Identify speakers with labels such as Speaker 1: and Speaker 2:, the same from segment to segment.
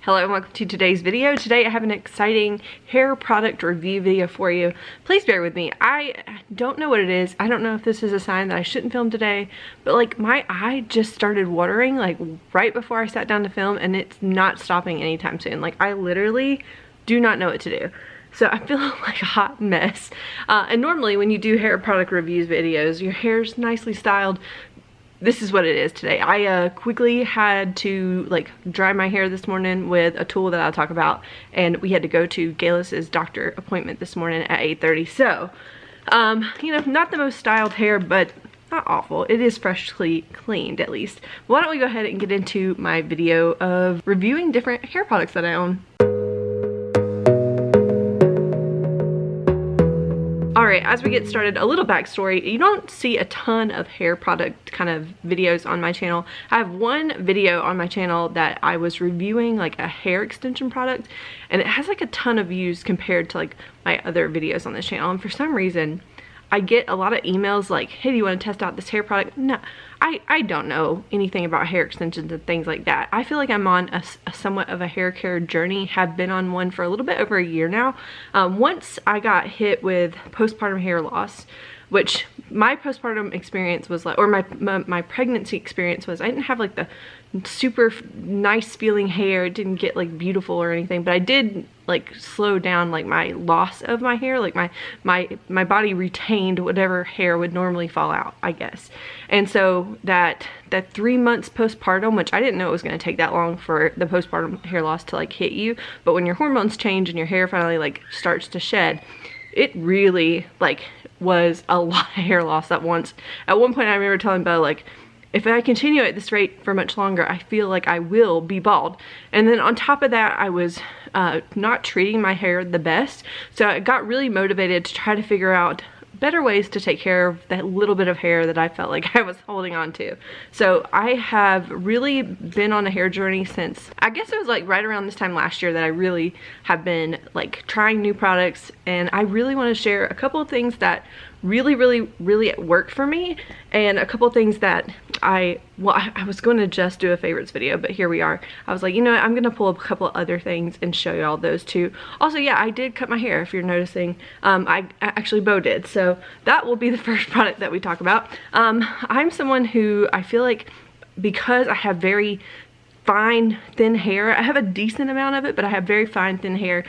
Speaker 1: Hello and welcome to today's video. Today I have an exciting hair product review video for you. Please bear with me. I don't know what it is. I don't know if this is a sign that I shouldn't film today, but like my eye just started watering like right before I sat down to film, and it's not stopping anytime soon. Like I literally do not know what to do. So I feel like a hot mess. And normally when you do hair product reviews videos, your hair's nicely styled. This is what it is today. I quickly had to like dry my hair this morning with a tool that I'll talk about, and we had to go to Gayless's doctor appointment this morning at 8:30. So, you know, not the most styled hair, but not awful. It is freshly cleaned at least. Why don't we go ahead and get into my video of reviewing different hair products that I own. Alright, as we get started, a little backstory. You don't see a ton of hair product kind of videos on my channel. I have one video on my channel that I was reviewing like a hair extension product, and it has like a ton of views compared to like my other videos on this channel. And for some reason, I get a lot of emails like, hey, do you want to test out this hair product? No, I don't know anything about hair extensions and things like that. I feel like I'm on a somewhat of a hair care journey, have been on one for a little bit over a year now. Once I got hit with postpartum hair loss, which my postpartum experience was like, or my pregnancy experience was, I didn't have like the super nice feeling hair. It didn't get like beautiful or anything, but I did like slow down like my loss of my hair. Like my body retained whatever hair would normally fall out, I guess. And so that 3 months postpartum, which I didn't know it was going to take that long for the postpartum hair loss to like hit you, but when your hormones change and your hair finally like starts to shed, it really like was a lot of hair loss at once. At one point I remember telling Bo, like, if I continue at this rate for much longer, I feel like I will be bald. And then on top of that, I was not treating my hair the best. So I got really motivated to try to figure out better ways to take care of that little bit of hair that I felt like I was holding on to. So I have really been on a hair journey since, I guess it was like right around this time last year that I really have been like trying new products, and I really want to share a couple of things that really worked for me, and a couple of things that I was going to just do a favorites video, but here we are. I was like, you know what, I'm going to pull up a couple of other things and show y'all those too. Also, yeah, I did cut my hair, if you're noticing. I actually Bo did, so that will be the first product that we talk about. I'm someone who I feel like, because I have very fine thin hair, I have a decent amount of it, but I have very fine thin hair.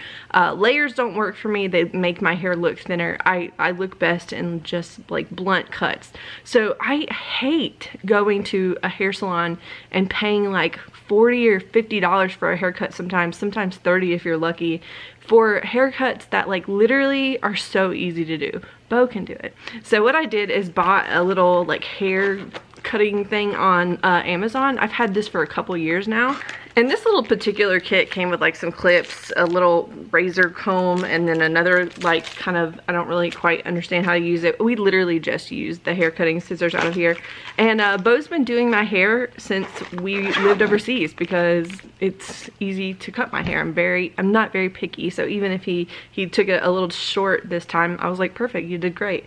Speaker 1: Layers don't work for me. They make my hair look thinner. I look best in just like blunt cuts. So I hate going to a hair salon and paying like $40 or $50 for a haircut, sometimes $30 if you're lucky, for haircuts that like literally are so easy to do. Bo can do it. So what I did is bought a little like hair cutting thing on Amazon. I've had this for a couple years now, and this little particular kit came with like some clips, a little razor comb, and then another like kind of, I don't really quite understand how to use it. We literally just used the hair cutting scissors out of here, and Bo's been doing my hair since we lived overseas because it's easy to cut my hair. I'm not very picky, so even if he took it a little short this time, I was like, perfect, you did great.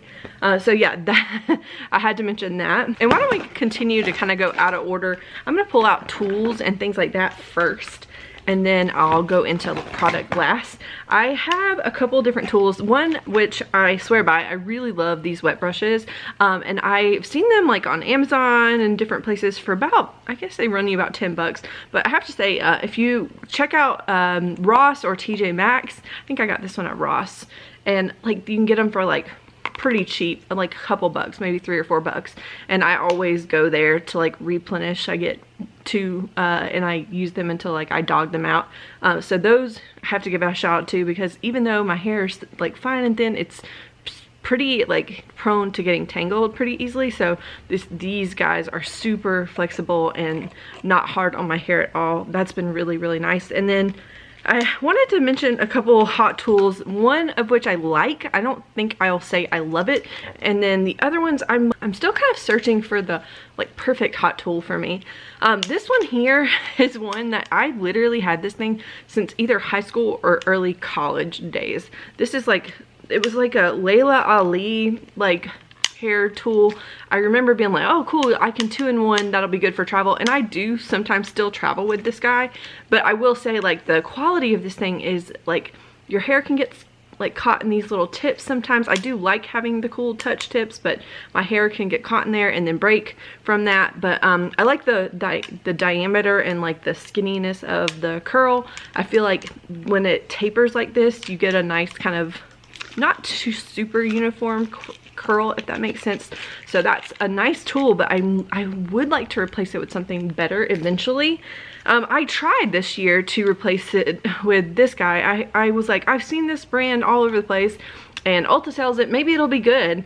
Speaker 1: So yeah, that I had to mention that. And why don't we continue to kind of go out of order? I'm gonna pull out tools and things like that first, and then I'll go into the product last. I have a couple different tools. One which I swear by, I really love these wet brushes, and I've seen them like on Amazon and different places for about, I guess they run you about 10 bucks. But I have to say, if you check out Ross or TJ Maxx, I think I got this one at Ross, and like you can get them for like pretty cheap, like a couple bucks, maybe $3 or $4, and I always go there to like replenish. I get two and I use them until like I dog them out. So those I have to give a shout out to, because even though my hair is like fine and thin, it's pretty like prone to getting tangled pretty easily. So these guys are super flexible and not hard on my hair at all. That's been really nice. And then I wanted to mention a couple hot tools, one of which I like. I don't think I'll say I love it. And then the other ones, I'm still kind of searching for the like perfect hot tool for me. This one here is one that I literally had this thing since either high school or early college days. This is like, it was like a Layla Ali like hair tool. I remember being like, oh cool, I can 2-in-1, that'll be good for travel. And I do sometimes still travel with this guy, but I will say like the quality of this thing is like, your hair can get like caught in these little tips sometimes. I do like having the cool touch tips, but my hair can get caught in there and then break from that. But I like the diameter and like the skinniness of the curl. I feel like when it tapers like this, you get a nice kind of not too super uniform curl, if that makes sense. So that's a nice tool, but I would like to replace it with something better eventually. I tried this year to replace it with this guy. I was like, I've seen this brand all over the place and Ulta sells it, maybe it'll be good.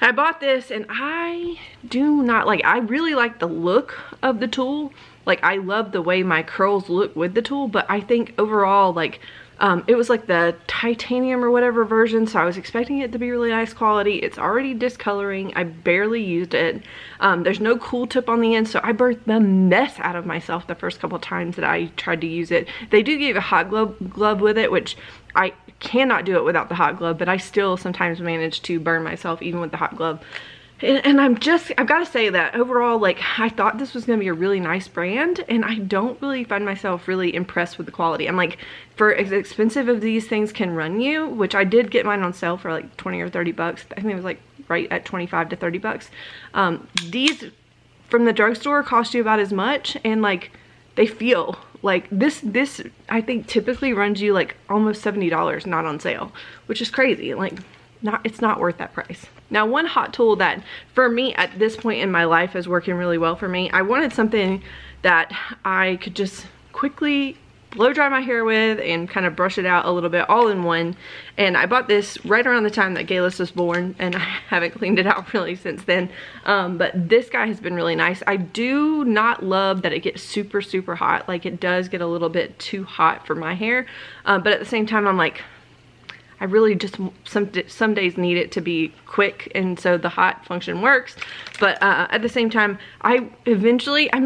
Speaker 1: I bought this and I do not like, I really like the look of the tool. Like I love the way my curls look with the tool, but I think overall like it was like the titanium or whatever version, so I was expecting it to be really nice quality. It's already discoloring. I barely used it. There's no cool tip on the end, so I burnt the mess out of myself the first couple of times that I tried to use it. They do give a hot glove with it, which I cannot do it without the hot glove, but I still sometimes manage to burn myself even with the hot glove. And I've got to say that overall, like, I thought this was going to be a really nice brand, and I don't really find myself really impressed with the quality. I'm like, for as expensive as these things can run you, which I did get mine on sale for like 20 or 30 bucks. I think it was like right at 25 to 30 bucks. These from the drugstore cost you about as much, and like, they feel like this I think typically runs you like almost $70 not on sale, which is crazy. Like, it's not worth that price. Now, one hot tool that for me at this point in my life is working really well for me, I wanted something that I could just quickly blow dry my hair with and kind of brush it out a little bit all in one. And I bought this right around the time that Gayless was born, and I haven't cleaned it out really since then. But this guy has been really nice. I do not love that it gets super, super hot. Like, it does get a little bit too hot for my hair. But at the same time, I'm like, I really just some days need it to be quick, and so the hot function works. But at the same time, I'm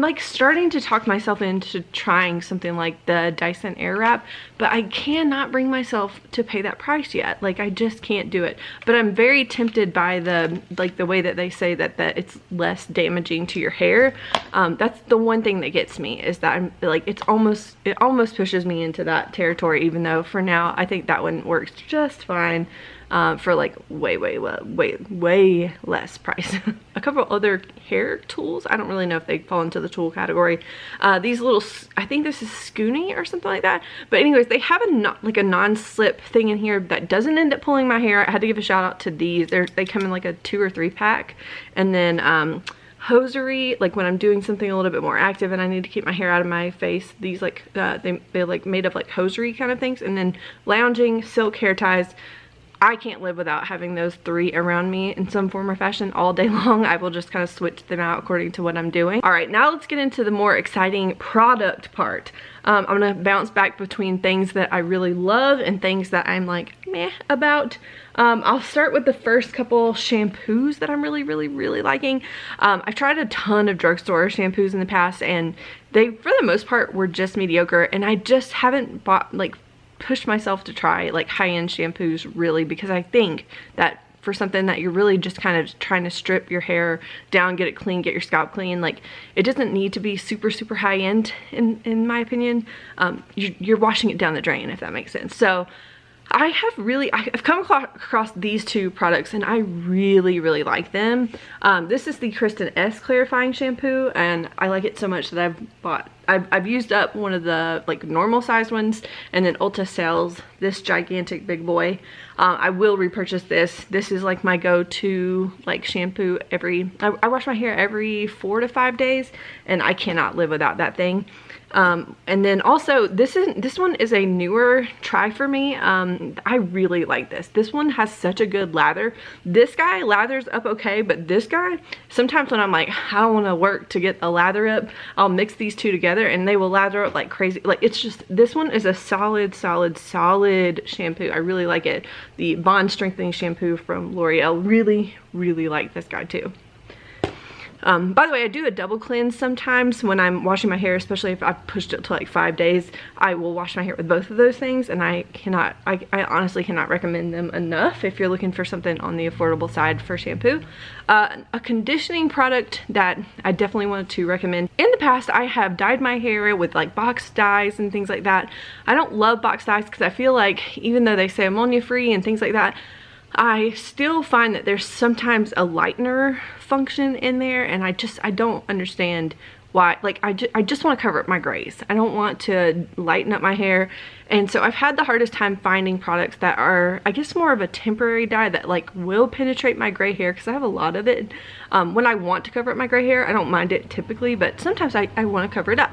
Speaker 1: like starting to talk myself into trying something like the Dyson Airwrap, but I cannot bring myself to pay that price yet. Like, I just can't do it. But I'm very tempted by the way that they say that it's less damaging to your hair. That's the one thing that gets me, is that I'm like, it almost pushes me into that territory, even though for now I think that one works just fine for like way less price. A couple other hair tools, I don't really know if they fall into the tool category. These little, I think this is Scoonie or something like that, but anyways, they have a non-slip thing in here that doesn't end up pulling my hair. I had to give a shout out to these. They come in like a 2 or 3 pack. And then hosiery, like when I'm doing something a little bit more active and I need to keep my hair out of my face, these like they're like made of like hosiery kind of things. And then lounging, silk hair ties. I can't live without having those 3 around me in some form or fashion all day long. I will just kind of switch them out according to what I'm doing. All right, now let's get into the more exciting product part. I'm gonna bounce back between things that I really love and things that I'm like meh about. I'll start with the first couple shampoos that I'm really liking. I've tried a ton of drugstore shampoos in the past, and they for the most part were just mediocre, and I just haven't pushed myself to try like high-end shampoos really, because I think that for something that you're really just kind of trying to strip your hair down, get it clean, get your scalp clean, like, it doesn't need to be super high-end in my opinion. You're washing it down the drain, if that makes sense. So I've come across these 2 products, and I really like them. This is the Kristen S clarifying shampoo, and I like it so much that I've used up one of the like normal size ones, and then Ulta sells this gigantic big boy. I will repurchase this. This is like my go-to like shampoo. I wash my hair every 4 to 5 days, and I cannot live without that thing. And then also this one is a newer try for me. I really like this. This one has such a good lather. This guy lathers up okay, but this guy, sometimes when I'm like, I don't want to work to get a lather up, I'll mix these 2 together and they will lather up like crazy. Like, it's just, this one is a solid shampoo. I really like it. The Bond Strengthening Shampoo from L'Oreal. Really like this guy too. By the way, I do a double cleanse sometimes when I'm washing my hair, especially if I've pushed it to like 5 days. I will wash my hair with both of those things, and I honestly cannot recommend them enough if you're looking for something on the affordable side for shampoo. A conditioning product that I definitely wanted to recommend. In the past, I have dyed my hair with like box dyes and things like that. I don't love box dyes because I feel like even though they say ammonia free and things like that, I still find that there's sometimes a lightener function in there, and I don't understand why. Like I just want to cover up my grays. I don't want to lighten up my hair. And so I've had the hardest time finding products that are, I guess, more of a temporary dye that like will penetrate my gray hair, because I have a lot of it. When I want to cover up my gray hair, I don't mind it typically, but sometimes I want to cover it up.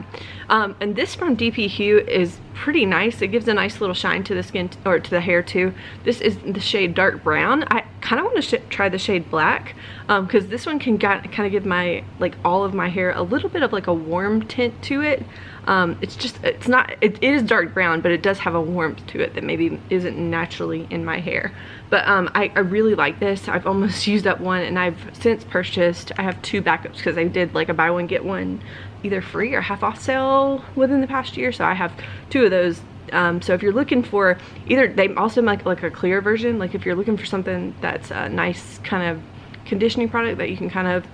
Speaker 1: And this from DP Hue is pretty nice. It gives a nice little shine to the skin, or to the hair too. This is the shade dark brown. I kind of want to try the shade black, because this one can kind of give my, like, all of my hair a little bit of like a warm tint to it. It is dark brown, but it does have a warmth to it that maybe isn't naturally in my hair. But I really like this. I've almost used up one, and I've since purchased, I have 2 backups because I did like a buy one get one either free or half off sale within the past year, so I have 2 of those. So if you're looking for either, they also make like a clear version, like if you're looking for something that's a nice kind of conditioning product that you can kind of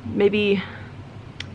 Speaker 1: maybe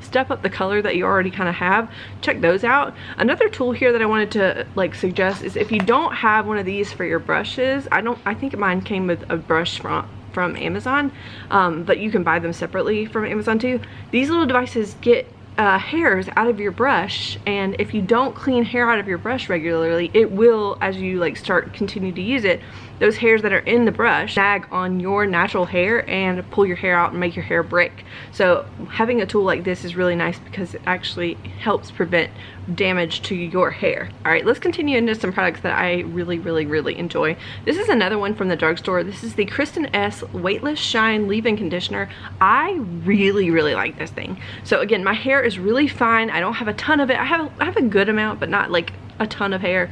Speaker 1: step up the color that you already kind of have, check those out. Another tool here that I wanted to like suggest is if you don't have one of these for your brushes, I think mine came with a brush from Amazon, but you can buy them separately from Amazon too. These little devices get hairs out of your brush, and if you don't clean hair out of your brush regularly, it will, as you like continue to use it, those hairs that are in the brush snag on your natural hair and pull your hair out and make your hair break. So having a tool like this is really nice because it actually helps prevent damage to your hair. All right, let's continue into some products that I really enjoy. This is another one from the drugstore. This is the Kristen S Weightless Shine Leave-In Conditioner. I really like this thing. So again, my hair is really fine. I don't have a ton of it. I have a good amount, but not like a ton of hair.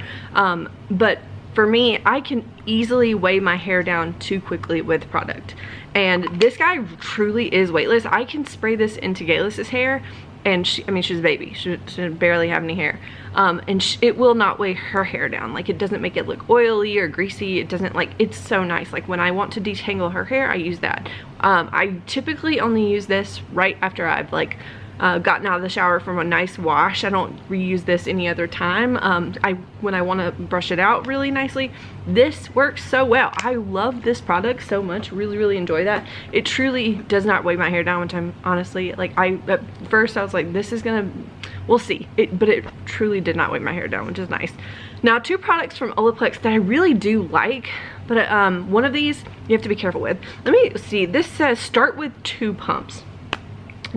Speaker 1: But for me, I can easily weigh my hair down too quickly with product. And this guy truly is weightless. I can spray this into Gayless's hair, and she's a baby. She barely have any hair. And it will not weigh her hair down. Like, it doesn't make it look oily or greasy. It doesn't, like, it's so nice. Like, when I want to detangle her hair, I use that. I typically only use this right after I've like gotten out of the shower from a nice wash. I don't reuse this any other time. When I want to brush it out really nicely, this works so well. I love this product so much. Really enjoy that. It truly does not weigh my hair down, which I'm honestly like, at first I was like, this is gonna, we'll see. But it truly did not weigh my hair down, which is nice. Now, 2 products from Olaplex that I really do like, but one of these you have to be careful with. Let me see. This says start with 2 pumps.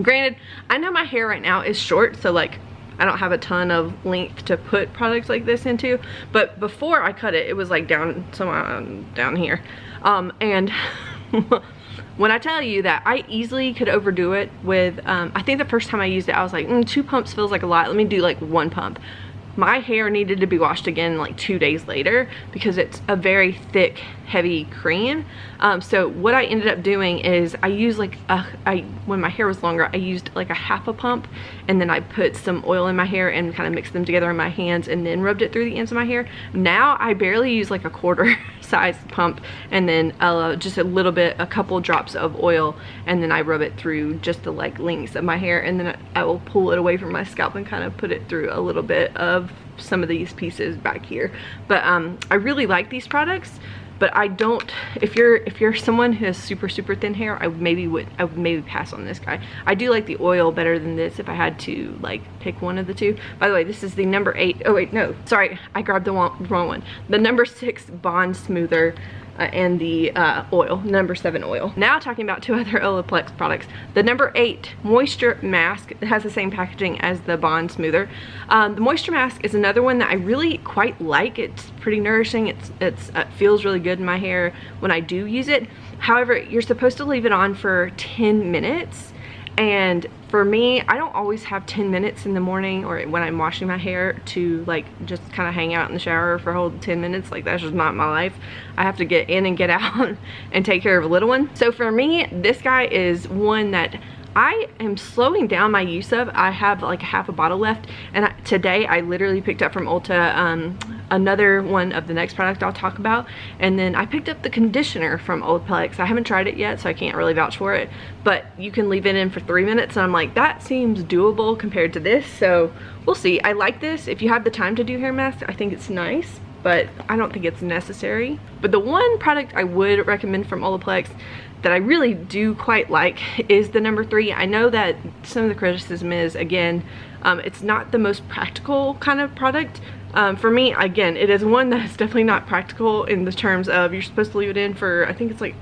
Speaker 1: Granted, I know my hair right now is short, so like I don't have a ton of length to put products like this into, but before I cut it, it was like down here. And when I tell you that I easily could overdo it with, I think the first time I used it, I was like, 2 pumps feels like a lot. Let me do like 1 pump. My hair needed to be washed again like 2 days later because it's a very thick, heavy cream. So what I ended up doing is I used like when my hair was longer, I used like a half a pump, and then I put some oil in my hair and kind of mixed them together in my hands and then rubbed it through the ends of my hair. Now I barely use like a quarter size pump, and then just a couple drops of oil, and then I rub it through just the like lengths of my hair, and then I will pull it away from my scalp and kind of put it through a little bit of some of these pieces back here. But I really like these products. But I don't, if you're someone who has super thin hair, I would maybe pass on this guy. I do like the oil better than this if I had to like pick one of the 2. By the way, this is the number 8. Oh wait, no, sorry, I grabbed the wrong one. The number 6 Bond Smoother and the oil, number 7 oil. Now talking about 2 other Olaplex products. The number 8 Moisture Mask. It has the same packaging as the Bond Smoother. The Moisture Mask is another one that I really quite like. It's pretty nourishing. It feels really good in my hair when I do use it. However, you're supposed to leave it on for 10 minutes. And for me, I don't always have 10 minutes in the morning or when I'm washing my hair to like just kind of hang out in the shower for a whole 10 minutes. Like, that's just not my life. I have to get in and get out and take care of a little one. So for me, this guy is one that I am slowing down my use of. I have like half a bottle left, and today I literally picked up from Ulta another one of the next product I'll talk about, and then I picked up the conditioner from Olaplex. I haven't tried it yet, so I can't really vouch for it, but you can leave it in for 3 minutes, and I'm like, that seems doable compared to this, so we'll see. I like this. If you have the time to do hair masks, I think it's nice, but I don't think it's necessary. But the one product I would recommend from Olaplex that I really do quite like is the number 3. I know that some of the criticism is, again, it's not the most practical kind of product. For me, again, it is one that is definitely not practical in the terms of you're supposed to leave it in for, I think it's like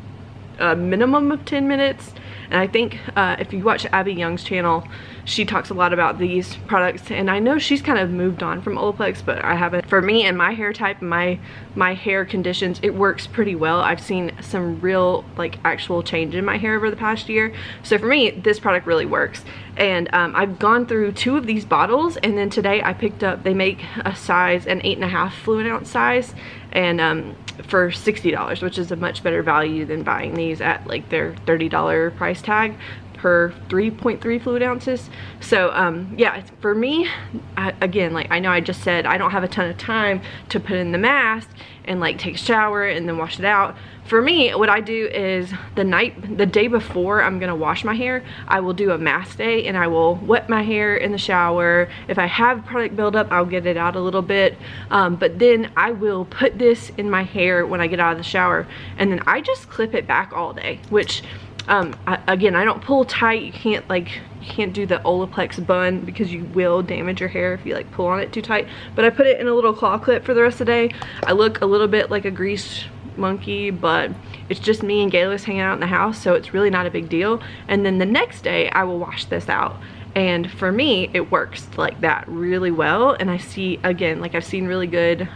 Speaker 1: a minimum of 10 minutes. And I think if you watch Abby Young's channel, she talks a lot about these products, and I know she's kind of moved on from Olaplex, but I haven't. For me and my hair type, my hair conditions, it works pretty well. I've seen some real like actual change in my hair over the past year. So for me, this product really works. And I've gone through 2 of these bottles, and then today I picked up, they make a size, an 8.5 fluid ounce size, and for $60, which is a much better value than buying these at like their $30 price tag per 3.3 fluid ounces. So yeah, for me, again, like I know I just said I don't have a ton of time to put in the mask and like take a shower and then wash it out. For me, what I do is the day before I'm gonna wash my hair, I will do a mask day, and I will wet my hair in the shower. If I have product buildup, I'll get it out a little bit, but then I will put this in my hair when I get out of the shower, and then I just clip it back all day, which again, I don't pull tight. You can't do the Olaplex bun because you will damage your hair if you like pull on it too tight, but I put it in a little claw clip for the rest of the day. I look a little bit like a grease monkey, but it's just me and Gayless hanging out in the house, so it's really not a big deal. And then the next day I will wash this out, and for me it works like that really well. And I see, again, like I've seen really good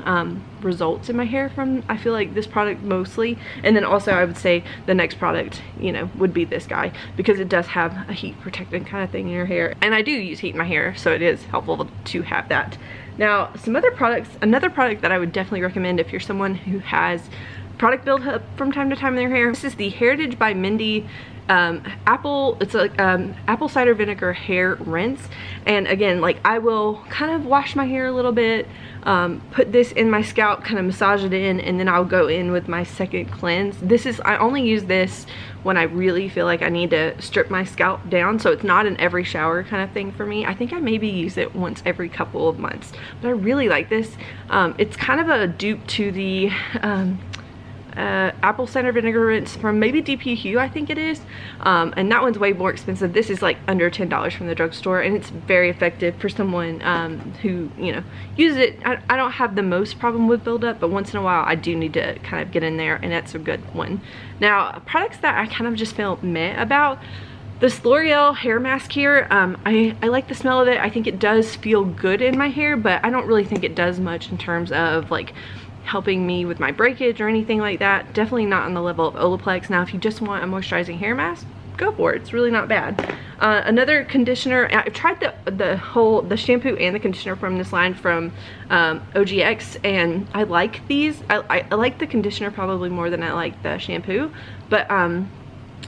Speaker 1: results in my hair from, I feel like, this product mostly. And then also I would say the next product, you know, would be this guy, because it does have a heat protectant kind of thing in your hair, and I do use heat in my hair, so it is helpful to have that. Now, some other products, another product that I would definitely recommend if you're someone who has product buildup from time to time in their hair. This is the Heritage by Mindy apple, it's like apple cider vinegar hair rinse. And again, like I will kind of wash my hair a little bit, put this in my scalp, kind of massage it in, and then I'll go in with my second cleanse. This is, I only use this when I really feel like I need to strip my scalp down, so it's not an every shower kind of thing for me. I think I maybe use it once every couple of months, but I really like this. It's kind of a dupe to the apple cider vinegar rinse from maybe DPQ, I think it is, and that one's way more expensive. This is like under $10 from the drugstore, and it's very effective for someone who, you know, uses it. I don't have the most problem with buildup, but once in a while I do need to kind of get in there, and that's a good one. Now, products that I kind of just feel meh about, this Loreal hair mask here, I like the smell of it. I think it does feel good in my hair, but I don't really think it does much in terms of like helping me with my breakage or anything like that. Definitely not on the level of Olaplex. Now, if you just want a moisturizing hair mask, go for it. It's really not bad. Another conditioner, I've tried the shampoo and the conditioner from this line from OGX, and I like these. I like the conditioner probably more than I like the shampoo, but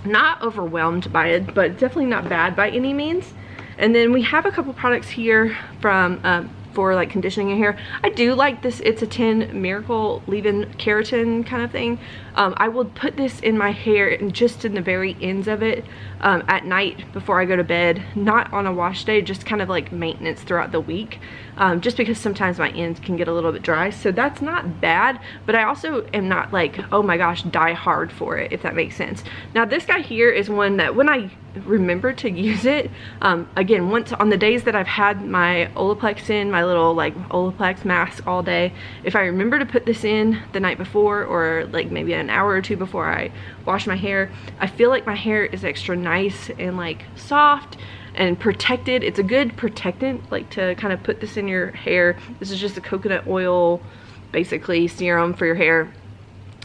Speaker 1: not overwhelmed by it, but definitely not bad by any means. And then we have a couple products here from for like conditioning your hair. I do like this It's a 10 Miracle Leave-In Keratin kind of thing. I will put this in my hair and just in the very ends of it at night before I go to bed, not on a wash day, just kind of like maintenance throughout the week, just because sometimes my ends can get a little bit dry. So that's not bad, but I also am not like, oh my gosh, die hard for it, if that makes sense. Now, this guy here is one that when I remember to use it, again, once on the days that I've had my Olaplex in, my little like Olaplex mask all day, if I remember to put this in the night before, or like maybe an hour or two before I wash my hair, I feel like my hair is extra nice and like soft and protected. It's a good protectant, like to kind of put this in your hair. This is just a coconut oil, basically serum for your hair.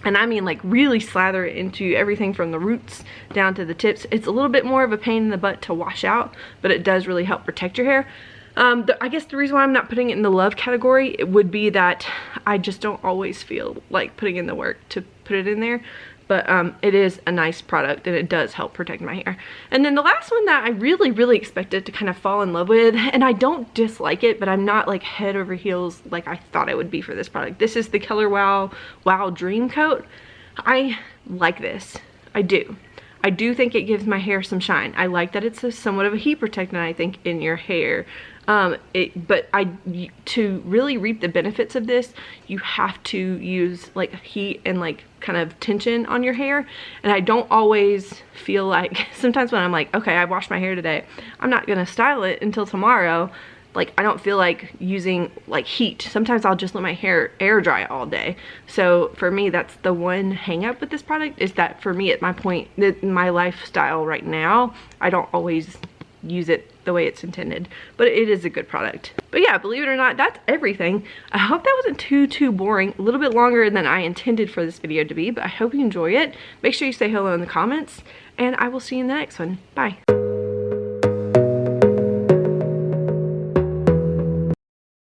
Speaker 1: And I mean like really slather it into everything from the roots down to the tips. It's a little bit more of a pain in the butt to wash out, but it does really help protect your hair. I guess the reason why I'm not putting it in the love category, it would be that I just don't always feel like putting in the work to put it in there. but it is a nice product and it does help protect my hair. And then the last one that I really expected to kind of fall in love with, and I don't dislike it, but I'm not like head over heels like I thought I would be for this product. This is the Color Wow Dream Coat. I like this. I do. I do think it gives my hair some shine. I like that it's somewhat of a heat protectant, I think, in your hair. But to really reap the benefits of this, you have to use like heat and like kind of tension on your hair. And I don't always feel like, sometimes when I'm like, okay, I washed my hair today, I'm not gonna style it until tomorrow. Like, I don't feel like using like heat. Sometimes I'll just let my hair air dry all day. So for me, that's the one hang up with this product, is that for me at my point, my lifestyle right now, I don't always use it the way it's intended, but it is a good product. But yeah, believe it or not, that's everything. I hope that wasn't too boring. A little bit longer than I intended for this video to be, but I hope you enjoy it. Make sure you say hello in the comments, and I will see you in the next one. Bye.